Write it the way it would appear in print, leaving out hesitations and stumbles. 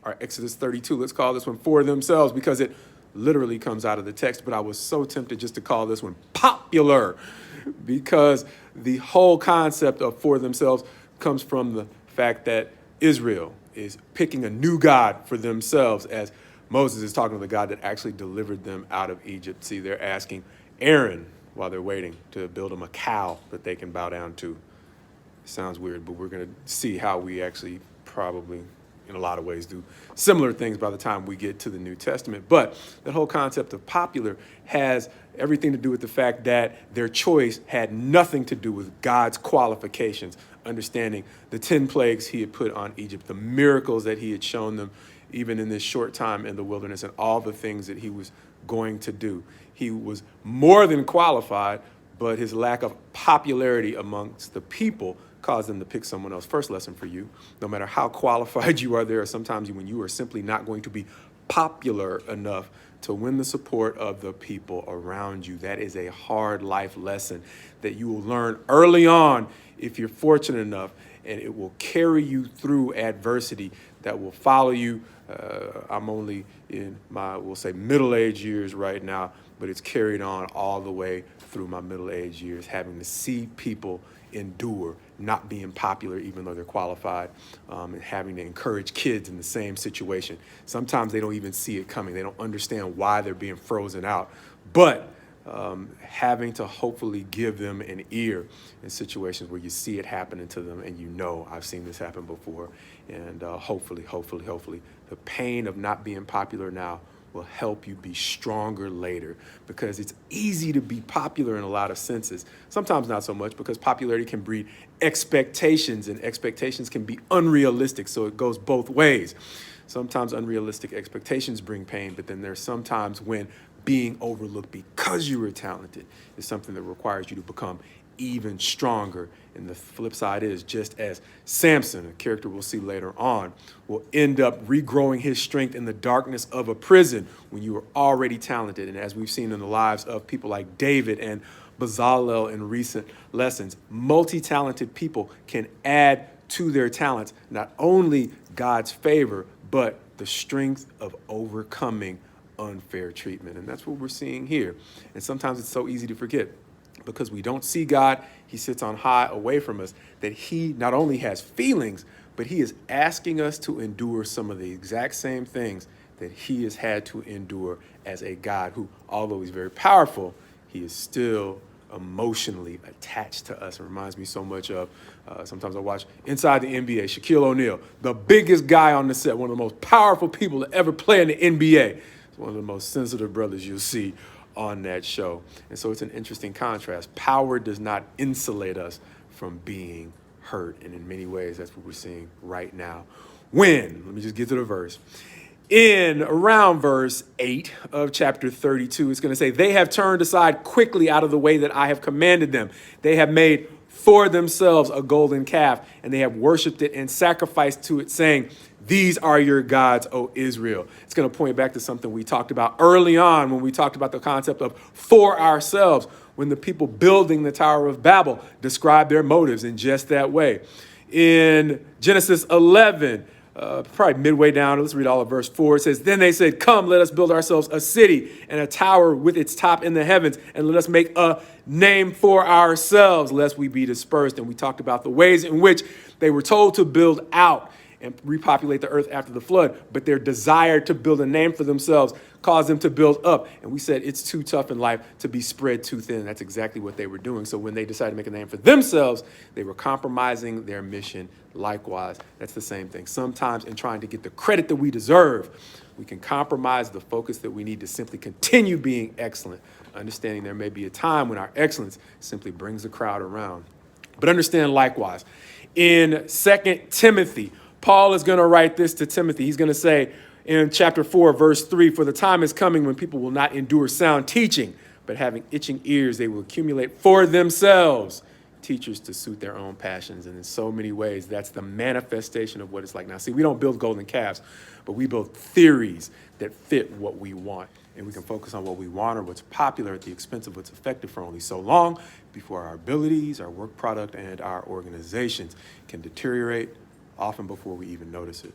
or Exodus 32. Let's call this one For Themselves because it literally comes out of the text, but I was so tempted just to call this one popular because the whole concept of For Themselves comes from the fact that Israel is picking a new God for themselves as Moses is talking to the God that actually delivered them out of Egypt. See, they're asking Aaron while they're waiting to build them a cow that they can bow down to. Sounds weird, but we're going to see how we actually probably, in a lot of ways, do similar things by the time we get to the New Testament. But the whole concept of popular has everything to do with the fact that their choice had nothing to do with God's qualifications, understanding the 10 plagues he had put on Egypt, the miracles that he had shown them, even in this short time in the wilderness, and all the things that he was going to do. He was more than qualified, but his lack of popularity amongst the people caused them to pick someone else. First lesson for you: no matter how qualified you are, there are sometimes when you are simply not going to be popular enough to win the support of the people around you. That is a hard life lesson that you will learn early on if you're fortunate enough, and it will carry you through adversity that will follow you. I'm only in my, we'll say, middle-aged years right now, but it's carried on all the way through my middle-aged years, having to see people endure not being popular even though they're qualified, and having to encourage kids in the same situation. Sometimes they don't even see it coming. They don't understand why they're being frozen out, but having to hopefully give them an ear in situations where you see it happening to them and you know, I've seen this happen before, and hopefully the pain of not being popular now will help you be stronger later, because it's easy to be popular in a lot of senses. Sometimes not so much, because popularity can breed expectations, and expectations can be unrealistic, so it goes both ways. Sometimes unrealistic expectations bring pain, but then there's sometimes when being overlooked because you were talented is something that requires you to become even stronger. And the flip side is, just as Samson, a character we'll see later on, will end up regrowing his strength in the darkness of a prison when you were already talented. And as we've seen in the lives of people like David and Bezalel in recent lessons, multi-talented people can add to their talents not only God's favor, but the strength of overcoming unfair treatment. And that's what we're seeing here. And sometimes it's so easy to forget, because we don't see God, he sits on high away from us, that he not only has feelings, but he is asking us to endure some of the exact same things that he has had to endure as a God who, although he's very powerful, he is still emotionally attached to us. It reminds me so much of, sometimes I watch Inside the NBA, Shaquille O'Neal, the biggest guy on the set, one of the most powerful people to ever play in the NBA. He's one of the most sensitive brothers you'll see on that show. And so it's an interesting contrast. Power does not insulate us from being hurt. And in many ways, that's what we're seeing right now. When, let me just get to the verse. In around verse 8 of chapter 32, it's going to say, they have turned aside quickly out of the way that I have commanded them. They have made for themselves a golden calf, and they have worshipped it and sacrificed to it, saying, these are your gods, O Israel. It's going to point back to something we talked about early on when we talked about the concept of for ourselves, when the people building the Tower of Babel described their motives in just that way. In Genesis 11, probably midway down, let's read all of verse 4. It says, then they said, come, let us build ourselves a city and a tower with its top in the heavens, and let us make a name for ourselves, lest we be dispersed. And we talked about the ways in which they were told to build out and repopulate the earth after the flood, but their desire to build a name for themselves caused them to build up. And we said it's too tough in life to be spread too thin. That's exactly what they were doing. So when they decided to make a name for themselves, they were compromising their mission. Likewise, that's the same thing. Sometimes in trying to get the credit that we deserve, we can compromise the focus that we need to simply continue being excellent, understanding there may be a time when our excellence simply brings the crowd around. But understand likewise, in 2 Timothy, Paul is going to write this to Timothy. He's going to say in chapter 4, verse 3, for the time is coming when people will not endure sound teaching, but having itching ears, they will accumulate for themselves teachers to suit their own passions. And in so many ways, that's the manifestation of what it's like now. See, we don't build golden calves, but we build theories that fit what we want. And we can focus on what we want or what's popular at the expense of what's effective for only so long before our abilities, our work product, and our organizations can deteriorate, often before we even notice it.